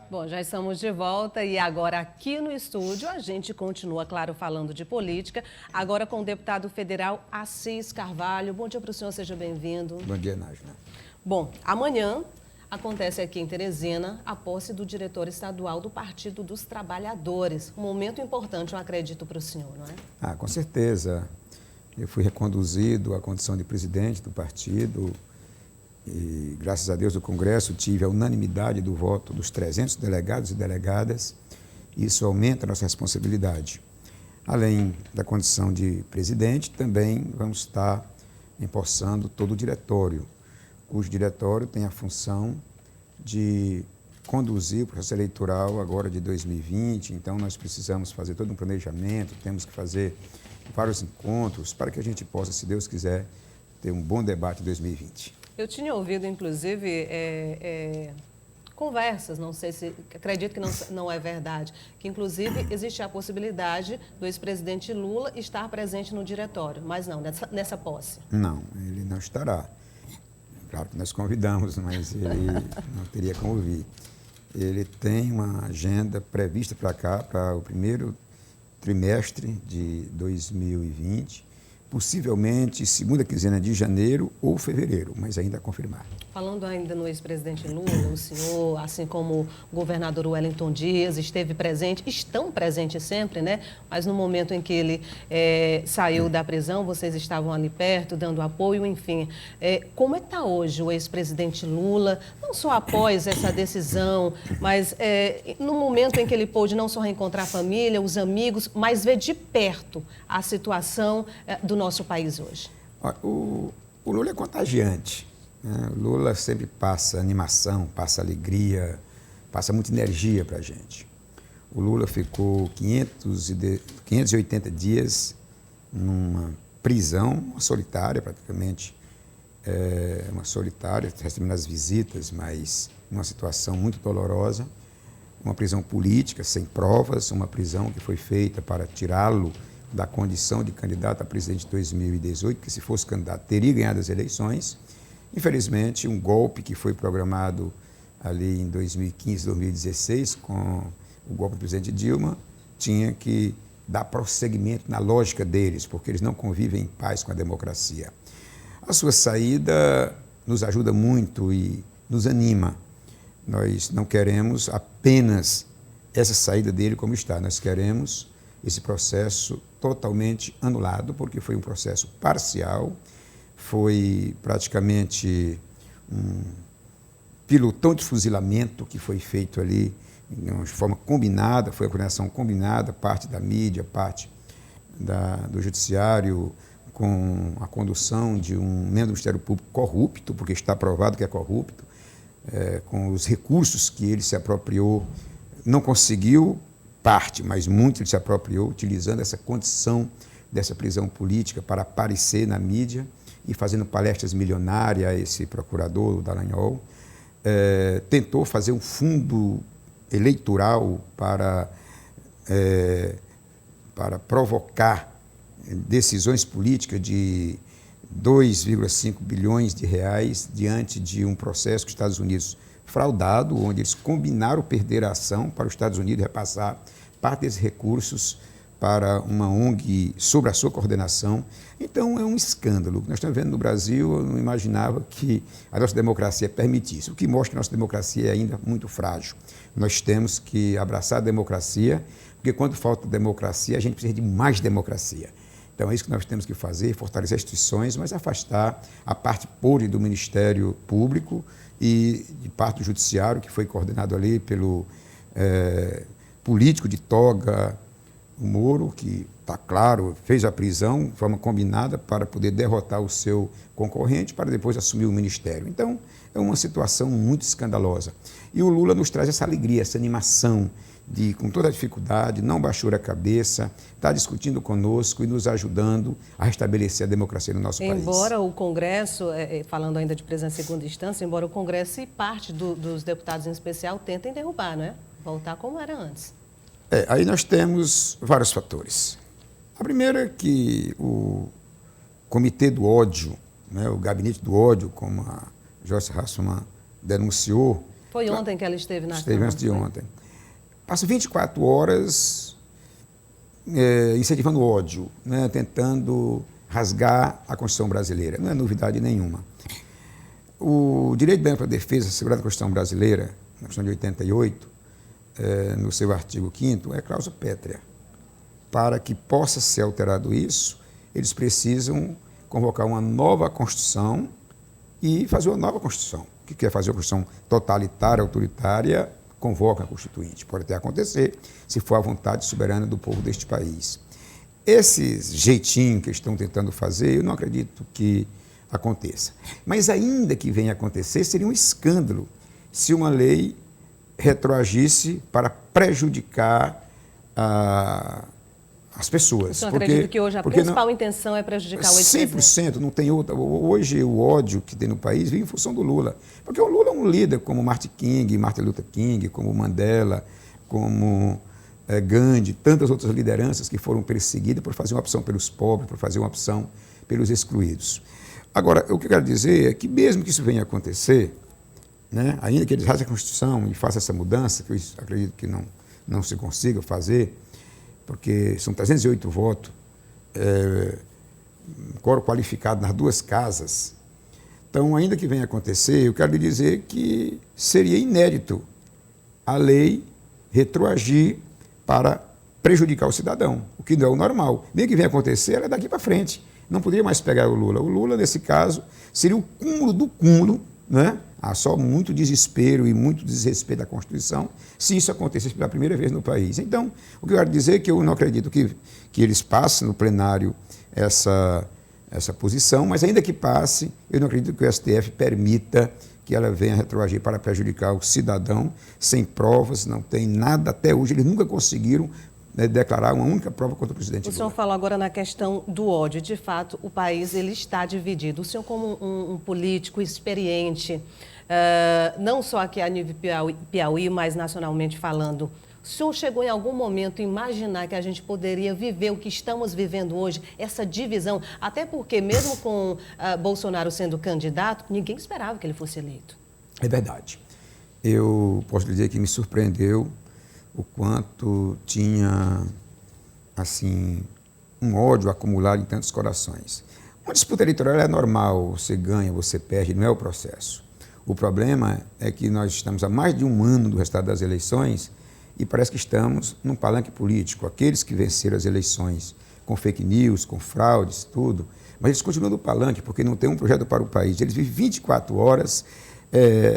Bom, já estamos de volta e agora aqui no estúdio a gente continua, claro, falando de política, agora com o deputado federal Assis Carvalho. Bom dia para o senhor, seja bem-vindo. Bom dia, Nájila. Bom, amanhã acontece aqui em Teresina a posse do diretor estadual do Partido dos Trabalhadores. Um momento importante, eu acredito, para o senhor, não é? Com certeza. Eu fui reconduzido à condição de presidente do partido e, graças a Deus, do Congresso tive a unanimidade do voto dos 300 delegados e delegadas. Isso aumenta a nossa responsabilidade. Além da condição de presidente, também vamos estar empossando todo o diretório, cujo diretório tem a função de conduzir o processo eleitoral agora de 2020. Então, nós precisamos fazer todo um planejamento, temos que fazer vários encontros para que a gente possa, se Deus quiser, ter um bom debate em 2020. Eu tinha ouvido, inclusive, conversas, não sei se, acredito que não é verdade, que inclusive existe a possibilidade do ex-presidente Lula estar presente no diretório, mas não, nessa posse. Não, ele não estará. Claro que nós convidamos, mas ele não teria como vir. Ele tem uma agenda prevista para cá, para o primeiro trimestre de 2020, possivelmente segunda quinzena de janeiro ou fevereiro, mas ainda a confirmar. Falando ainda no ex-presidente Lula, o senhor, assim como o governador Wellington Dias, esteve presente, estão presentes sempre, né? Mas no momento em que ele saiu da prisão, vocês estavam ali perto, dando apoio, enfim. Como é que está hoje o ex-presidente Lula, não só após essa decisão, mas no momento em que ele pôde não só reencontrar a família, os amigos, mas ver de perto a situação do nosso país hoje? O Lula é contagiante. O Lula sempre passa animação, passa alegria, passa muita energia para a gente. O Lula ficou 580 dias numa prisão, solitária praticamente, uma solitária, recebendo as visitas, mas numa situação muito dolorosa, uma prisão política, sem provas, uma prisão que foi feita para tirá-lo da condição de candidato a presidente de 2018, que se fosse candidato teria ganhado as eleições. Infelizmente, um golpe que foi programado ali em 2015, 2016, com o golpe do presidente Dilma, tinha que dar prosseguimento na lógica deles, porque eles não convivem em paz com a democracia. A sua saída nos ajuda muito e nos anima. Nós não queremos apenas essa saída dele como está, nós queremos esse processo totalmente anulado, porque foi um processo parcial, foi praticamente um pilotão de fuzilamento que foi feito ali de forma combinada, foi a coordenação combinada, parte da mídia, parte do judiciário, com a condução de um membro do Ministério Público corrupto, porque está provado que é corrupto, com os recursos que ele se apropriou, não conseguiu parte, mas muito ele se apropriou, utilizando essa condição dessa prisão política para aparecer na mídia e fazendo palestras milionárias a esse procurador, o Dallagnol. Tentou fazer um fundo eleitoral para provocar decisões políticas de 2,5 bilhões de reais diante de um processo que os Estados Unidos fraudado, onde eles combinaram perder a ação para os Estados Unidos repassar parte desses recursos para uma ONG sob a sua coordenação. Então, é um escândalo. Nós estamos vendo no Brasil, eu não imaginava que a nossa democracia permitisse, o que mostra que a nossa democracia é ainda muito frágil. Nós temos que abraçar a democracia, porque quando falta democracia, a gente precisa de mais democracia. Então, é isso que nós temos que fazer, fortalecer as instituições, mas afastar a parte podre do Ministério Público e de parte do Judiciário, que foi coordenado ali pelo político de toga, o Moro, que, está claro, fez a prisão de forma combinada para poder derrotar o seu concorrente, para depois assumir o ministério. Então, é uma situação muito escandalosa. E o Lula nos traz essa alegria, essa animação, de, com toda a dificuldade, não baixou a cabeça, está discutindo conosco e nos ajudando a restabelecer a democracia no nosso país. Embora o Congresso, falando ainda de presença em segunda instância, embora o Congresso e parte dos deputados em especial tentem derrubar, não é? Voltar como era antes. Aí nós temos vários fatores. A primeira é que o Comitê do Ódio, né, o Gabinete do Ódio, como a Joyce Hasselmann denunciou, Foi ontem que ela esteve na Esteve Câmara. antes de ontem. Passa 24 horas incentivando ódio, né, tentando rasgar a Constituição brasileira. Não é novidade nenhuma. O direito da ampla defesa assegurado na Constituição brasileira, na Constituição de 88, no seu artigo 5º, é cláusula pétrea. Para que possa ser alterado isso, eles precisam convocar uma nova Constituição e fazer uma nova Constituição. O que quer fazer uma Constituição totalitária, autoritária, convoca a Constituinte. Pode até acontecer, se for a vontade soberana do povo deste país. Esse jeitinho que estão tentando fazer, eu não acredito que aconteça. Mas ainda que venha a acontecer, seria um escândalo se uma lei retroagisse para prejudicar as pessoas. Então, acredito que hoje a principal intenção é prejudicar o ex-presidente. 100%, não tem outra. Hoje o ódio que tem no país vem em função do Lula. Porque o Lula é um líder como Martin Luther King, como Mandela, como Gandhi, tantas outras lideranças que foram perseguidas por fazer uma opção pelos pobres, por fazer uma opção pelos excluídos. Agora, o que eu quero dizer é que mesmo que isso venha a acontecer, né, ainda que eles rasguem a Constituição e façam essa mudança, que eu acredito que não se consiga fazer, porque são 308 votos, quórum qualificado nas duas casas. Então, ainda que venha a acontecer, eu quero lhe dizer que seria inédito a lei retroagir para prejudicar o cidadão, o que não é o normal. Nem que venha a acontecer, ela é daqui para frente. Não poderia mais pegar o Lula. O Lula, nesse caso, seria o cúmulo do cúmulo, né? Há só muito desespero e muito desrespeito à Constituição se isso acontecesse pela primeira vez no país. Então, o que eu quero dizer é que eu não acredito que eles passem no plenário essa posição, mas ainda que passe, eu não acredito que o STF permita que ela venha retroagir para prejudicar o cidadão sem provas, não tem nada até hoje, eles nunca conseguiram declarar uma única prova contra o presidente Lula. O senhor falou agora na questão do ódio. De fato, o país ele está dividido. O senhor, como um político experiente, não só aqui a nível Piauí, mas nacionalmente falando, o senhor chegou em algum momento a imaginar que a gente poderia viver o que estamos vivendo hoje, essa divisão? Até porque, mesmo com Bolsonaro sendo candidato, ninguém esperava que ele fosse eleito. É verdade. Eu posso dizer que me surpreendeu o quanto tinha, assim, um ódio acumulado em tantos corações. Uma disputa eleitoral é normal, você ganha, você perde, não é o processo. O problema é que nós estamos há mais de um ano do resultado das eleições e parece que estamos num palanque político. Aqueles que venceram as eleições com fake news, com fraudes, tudo, mas eles continuam no palanque porque não tem um projeto para o país. Eles vivem 24 horas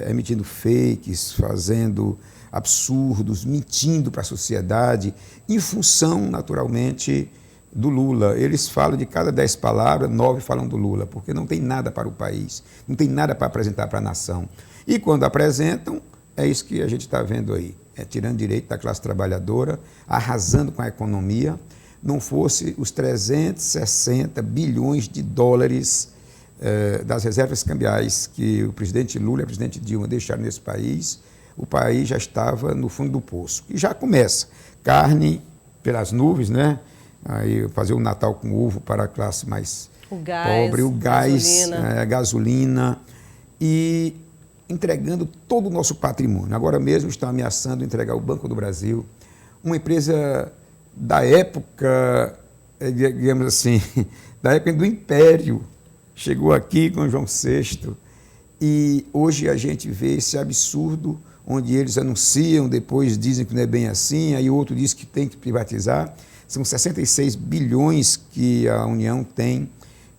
emitindo fakes, fazendo absurdos, mentindo para a sociedade, em função, naturalmente, do Lula. Eles falam de cada 10 palavras, 9 falam do Lula, porque não tem nada para o país, não tem nada para apresentar para a nação. E quando apresentam, é isso que a gente está vendo aí, tirando direito da classe trabalhadora, arrasando com a economia. Não fosse os 360 bilhões de dólares das reservas cambiais que o presidente Lula e a presidente Dilma deixaram nesse país, o país já estava no fundo do poço. E já começa. Carne pelas nuvens, né? Aí fazer o Natal com ovo para a classe mais pobre, o gás, a gasolina, e entregando todo o nosso patrimônio. Agora mesmo está ameaçando entregar o Banco do Brasil, uma empresa da época, digamos assim, da época do Império, chegou aqui com João VI, e hoje a gente vê esse absurdo onde eles anunciam, depois dizem que não é bem assim, aí o outro diz que tem que privatizar. São 66 bilhões que a União tem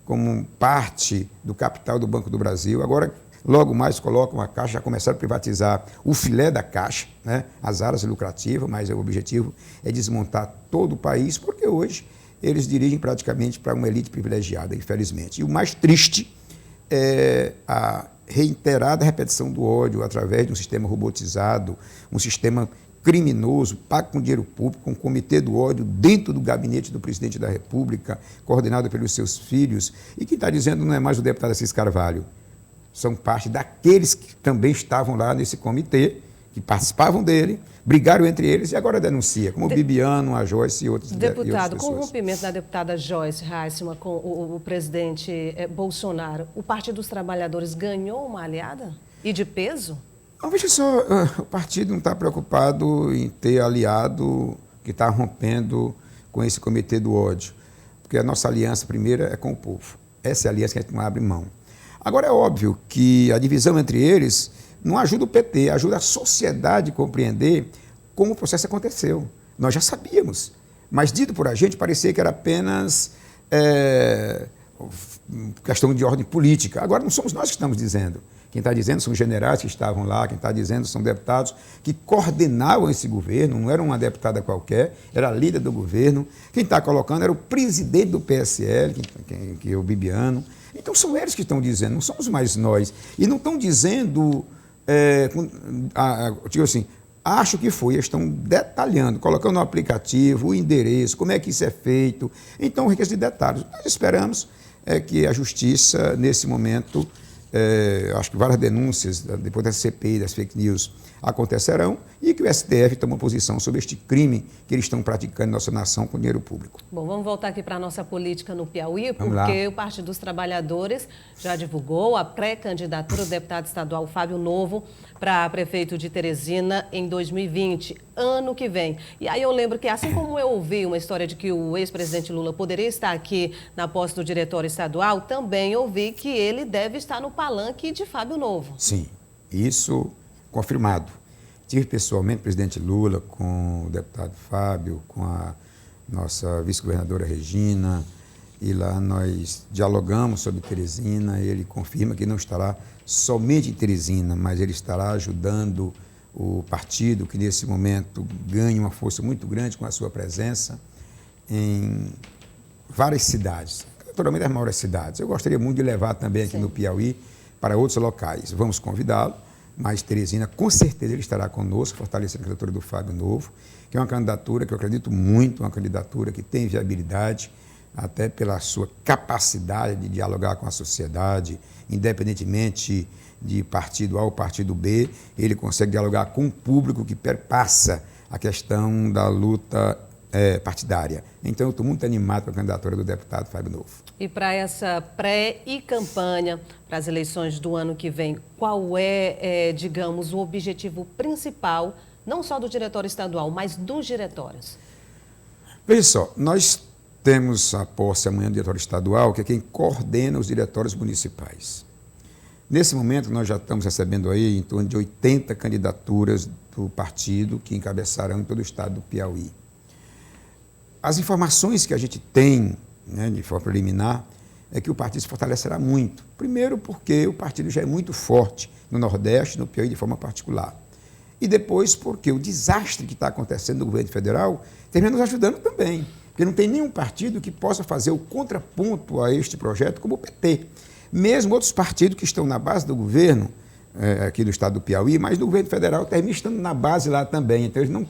como parte do capital do Banco do Brasil. Agora, logo mais colocam a Caixa, já começaram a privatizar o filé da Caixa, né? As áreas lucrativas, mas o objetivo é desmontar todo o país, porque hoje eles dirigem praticamente para uma elite privilegiada, infelizmente. E o mais triste é a reiterada repetição do ódio através de um sistema robotizado, um sistema criminoso, pago com dinheiro público, um comitê do ódio dentro do gabinete do presidente da República, coordenado pelos seus filhos, e quem está dizendo não é mais o deputado Assis Carvalho, são parte daqueles que também estavam lá nesse comitê, que participavam dele, brigaram entre eles e agora denuncia, como o Bibiano, a Joyce e outros. Deputado, com o rompimento da deputada Joyce Hasselmann com o presidente Bolsonaro, o Partido dos Trabalhadores ganhou uma aliada? E de peso? Não, veja só, o partido não está preocupado em ter aliado que está rompendo com esse comitê do ódio, porque a nossa aliança primeira é com o povo. Essa é a aliança que a gente não abre mão. Agora, é óbvio que a divisão entre eles não ajuda o PT, ajuda a sociedade a compreender como o processo aconteceu. Nós já sabíamos, mas dito por a gente parecia que era apenas questão de ordem política. Agora não somos nós que estamos dizendo. Quem está dizendo são os generais que estavam lá, quem está dizendo são deputados que coordenavam esse governo, não era uma deputada qualquer, era a líder do governo. Quem está colocando era o presidente do PSL, que é o Bibiano. Então são eles que estão dizendo, não somos mais nós. E não estão dizendo, tipo assim, acho que foi, eles estão detalhando, colocando no aplicativo, o endereço, como é que isso é feito. Então, riqueza de detalhes. Nós esperamos que a justiça, nesse momento, acho que várias denúncias, depois da CPI, das fake news, acontecerão e que o STF tome uma posição sobre este crime que eles estão praticando em nossa nação com dinheiro público. Bom, vamos voltar aqui para a nossa política no Piauí, porque o Partido dos Trabalhadores já divulgou a pré-candidatura do deputado estadual Fábio Novo para prefeito de Teresina em 2020, ano que vem. E aí eu lembro que, assim como eu ouvi uma história de que o ex-presidente Lula poderia estar aqui na posse do diretório estadual, também ouvi que ele deve estar no palanque de Fábio Novo. Sim, isso confirmado. Tive pessoalmente o presidente Lula com o deputado Fábio, com a nossa vice-governadora Regina, e lá nós dialogamos sobre Teresina. Ele confirma que não estará somente em Teresina, mas ele estará ajudando o partido, que nesse momento ganha uma força muito grande com a sua presença em várias cidades, naturalmente as maiores cidades. Eu gostaria muito de levar também aqui no Piauí para outros locais. Vamos convidá-lo, mas Teresina, com certeza, ele estará conosco, fortalecendo a candidatura do Fábio Novo, que é uma candidatura que eu acredito muito, uma candidatura que tem viabilidade, até pela sua capacidade de dialogar com a sociedade, independentemente de partido A ou partido B, ele consegue dialogar com um público que perpassa a questão da luta partidária. Então, eu estou muito animado com a candidatura do deputado Fábio Novo. E para essa pré e campanha para as eleições do ano que vem, qual é, digamos, o objetivo principal, não só do diretório estadual, mas dos diretórios? Veja só, nós temos a posse amanhã do diretório estadual, que é quem coordena os diretórios municipais. Nesse momento, nós já estamos recebendo aí em torno de 80 candidaturas do partido que encabeçarão em todo o estado do Piauí. As informações que a gente tem, de forma preliminar, é que o partido se fortalecerá muito. Primeiro porque o partido já é muito forte no Nordeste, no Piauí de forma particular. E depois porque o desastre que está acontecendo no governo federal termina nos ajudando também. Porque não tem nenhum partido que possa fazer o contraponto a este projeto como o PT. Mesmo outros partidos que estão na base do governo, aqui do estado do Piauí, mas do governo federal termina estando na base lá também. Então, eles não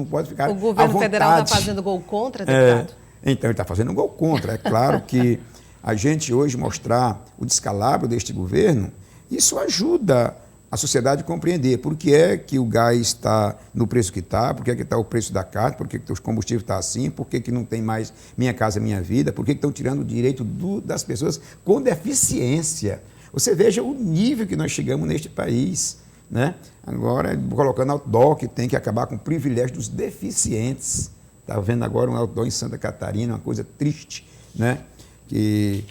podem ficar à vontade. O governo federal está fazendo gol contra, deputado? Então, ele está fazendo um gol contra. É claro que a gente hoje mostrar o descalabro deste governo, isso ajuda a sociedade a compreender por que é que o gás está no preço que está, por que é que está o preço da carne, por que que os combustíveis estão assim, por que que não tem mais Minha Casa Minha Vida, por que que estão tirando o direito das pessoas com deficiência. Você veja o nível que nós chegamos neste país, né? Agora, colocando outdoor que tem que acabar com o privilégio dos deficientes. Estava vendo agora um outdoor em Santa Catarina, uma coisa triste, né? Que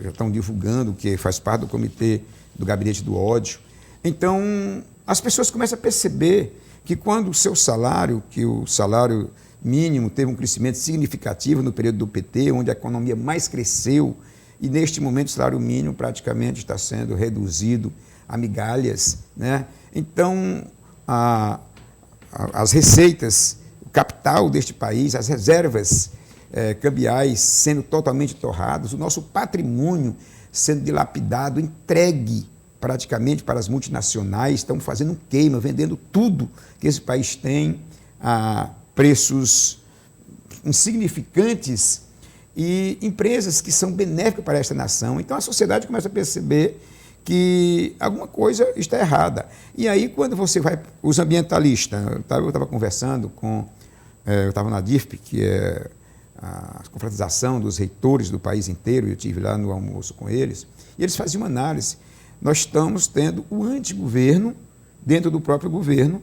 já estão divulgando, que faz parte do comitê do Gabinete do Ódio. Então, as pessoas começam a perceber que quando o seu salário, que o salário mínimo teve um crescimento significativo no período do PT, onde a economia mais cresceu, e neste momento o salário mínimo praticamente está sendo reduzido a migalhas, né? Então, as receitas, o capital deste país, as reservas cambiais sendo totalmente torradas, o nosso patrimônio sendo dilapidado, entregue praticamente para as multinacionais, estão fazendo um queima, vendendo tudo que esse país tem a preços insignificantes e empresas que são benéficas para esta nação. Então, a sociedade começa a perceber que alguma coisa está errada. E aí, quando você vai... Os ambientalistas, eu estava conversando com... eu estava na DIRP, que é a confraternização dos reitores do país inteiro, eu estive lá no almoço com eles, e eles faziam uma análise. Nós estamos tendo o antigoverno dentro do próprio governo,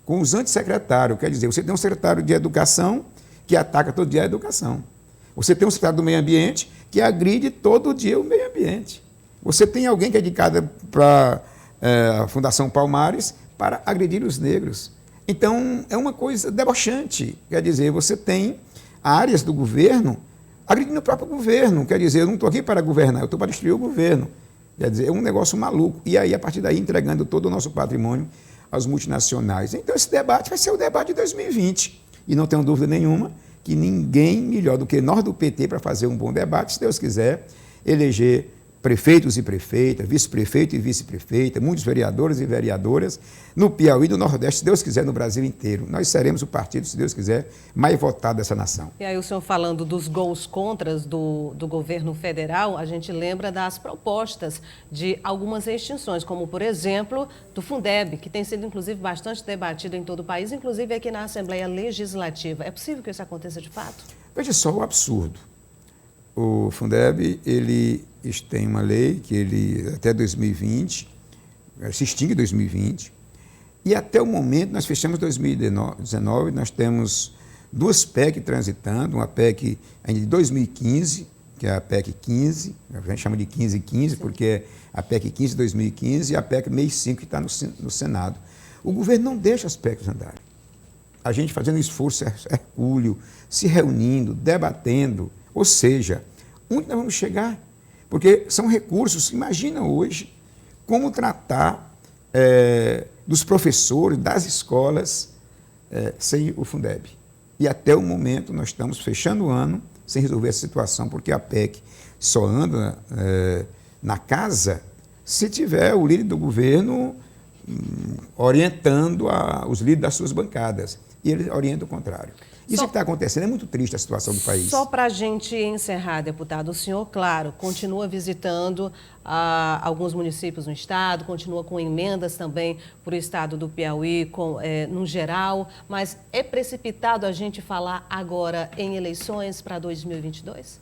com os antissecretários. Quer dizer, você tem um secretário de Educação que ataca todo dia a educação. Você tem um secretário do Meio Ambiente que agride todo dia o meio ambiente. Você tem alguém que é dedicado para a Fundação Palmares para agredir os negros. Então, é uma coisa debochante. Quer dizer, você tem áreas do governo agredindo o próprio governo. Quer dizer, eu não estou aqui para governar, eu estou para destruir o governo. Quer dizer, é um negócio maluco. E aí, a partir daí, entregando todo o nosso patrimônio às multinacionais. Então, esse debate vai ser o debate de 2020. E não tenho dúvida nenhuma que ninguém melhor do que nós do PT para fazer um bom debate, se Deus quiser, eleger prefeitos e prefeitas, vice-prefeito e vice-prefeita, muitos vereadores e vereadoras, no Piauí, no Nordeste, se Deus quiser, no Brasil inteiro. Nós seremos o partido, se Deus quiser, mais votado dessa nação. E aí o senhor falando dos gols contras do governo federal, a gente lembra das propostas de algumas extinções, como, por exemplo, do Fundeb, que tem sido, inclusive, bastante debatido em todo o país, inclusive aqui na Assembleia Legislativa. É possível que isso aconteça de fato? Veja só o absurdo. O Fundeb, ele tem uma lei que ele, até 2020, se extingue em 2020, e até o momento, nós fechamos 2019, nós temos duas PEC transitando, uma PEC ainda de 2015, que é a PEC 15, a gente chama de 1515, porque é a PEC 15 de 2015 e a PEC 65 que está no Senado. O governo não deixa as PECs andarem. A gente fazendo esforço hercúleo, se reunindo, debatendo, ou seja, onde nós vamos chegar? Porque são recursos, imagina hoje como tratar dos professores, das escolas, sem o Fundeb. E até o momento nós estamos fechando o ano sem resolver essa situação, porque a PEC só anda na casa se tiver o líder do governo orientando os líderes das suas bancadas. E ele orienta o contrário. Isso que está acontecendo, é muito triste a situação do país. Só para a gente encerrar, deputado, o senhor, claro, continua visitando alguns municípios no estado, continua com emendas também para o estado do Piauí, no geral, mas é precipitado a gente falar agora em eleições para 2022?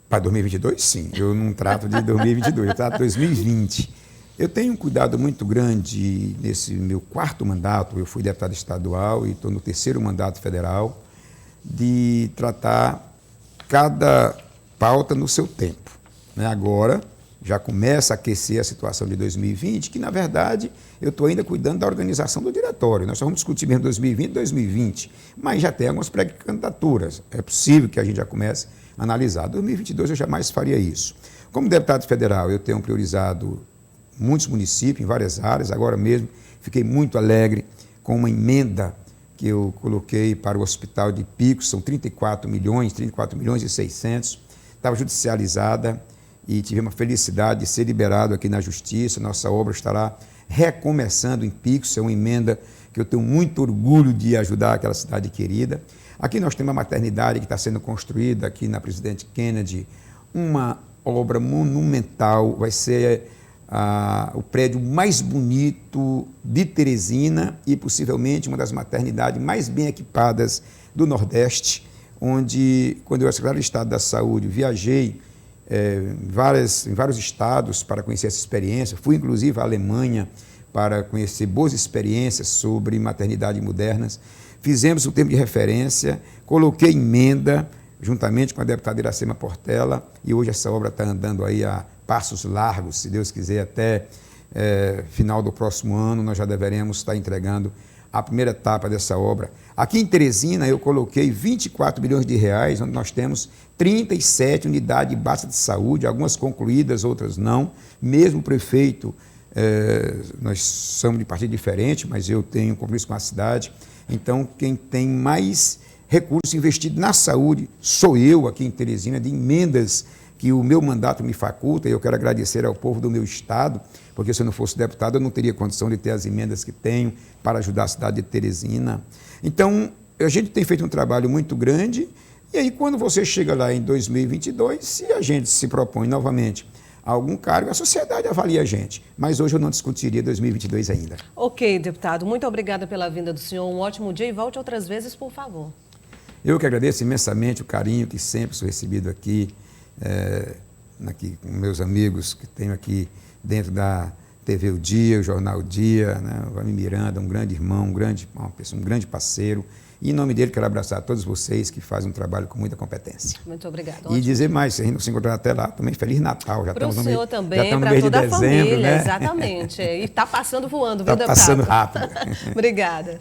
Para 2022, sim. Eu não trato de 2022, eu trato de 2020. Eu tenho um cuidado muito grande nesse meu quarto mandato, eu fui deputado estadual e estou no terceiro mandato federal, de tratar cada pauta no seu tempo. Agora, já começa a aquecer a situação de 2020, que, na verdade, eu estou ainda cuidando da organização do diretório. Nós só vamos discutir mesmo 2020 e 2020, mas já tem algumas pré-candidaturas. É possível que a gente já comece a analisar. 2022 eu jamais faria isso. Como deputado federal, eu tenho priorizado muitos municípios, em várias áreas. Agora mesmo, fiquei muito alegre com uma emenda que eu coloquei para o Hospital de Picos, são 34 milhões e 600, estava judicializada e tive uma felicidade de ser liberado aqui na Justiça. Nossa obra estará recomeçando em Picos, é uma emenda que eu tenho muito orgulho de ajudar aquela cidade querida. Aqui nós temos uma maternidade que está sendo construída aqui na Presidente Kennedy, uma obra monumental, vai ser o prédio mais bonito de Teresina e possivelmente uma das maternidades mais bem equipadas do Nordeste, onde, quando eu era secretário de Estado da Saúde, viajei em vários estados para conhecer essa experiência, fui inclusive à Alemanha para conhecer boas experiências sobre maternidade modernas, fizemos um tempo de referência, coloquei emenda juntamente com a deputada Iracema Portela, e hoje essa obra está andando aí a passos largos, se Deus quiser, até final do próximo ano, nós já deveremos estar entregando a primeira etapa dessa obra. Aqui em Teresina, eu coloquei 24 milhões de reais, onde nós temos 37 unidades básicas de saúde, algumas concluídas, outras não. Mesmo o prefeito, nós somos de partido diferente, mas eu tenho compromisso com a cidade. Então, quem tem mais recursos investidos na saúde sou eu aqui em Teresina, de emendas que o meu mandato me faculta, e eu quero agradecer ao povo do meu estado, porque se eu não fosse deputado eu não teria condição de ter as emendas que tenho para ajudar a cidade de Teresina. Então, a gente tem feito um trabalho muito grande, e aí quando você chega lá em 2022, se a gente se propõe novamente a algum cargo, a sociedade avalia a gente, mas hoje eu não discutiria 2022 ainda. Ok, deputado, muito obrigada pela vinda do senhor, um ótimo dia e volte outras vezes, por favor. Eu que agradeço imensamente o carinho que sempre sou recebido aqui, aqui com meus amigos que tenho aqui dentro da TV O Dia, o Jornal O Dia, né? O Valmir Miranda, um grande irmão, uma pessoa, um grande parceiro. E em nome dele, quero abraçar a todos vocês que fazem um trabalho com muita competência. Muito obrigada. E dizer mais, se a gente não se encontrar até lá, também Feliz Natal. Para o senhor também, para toda a família, né? Exatamente. E está passando voando, viu, deputado? Está passando rápido. Obrigada.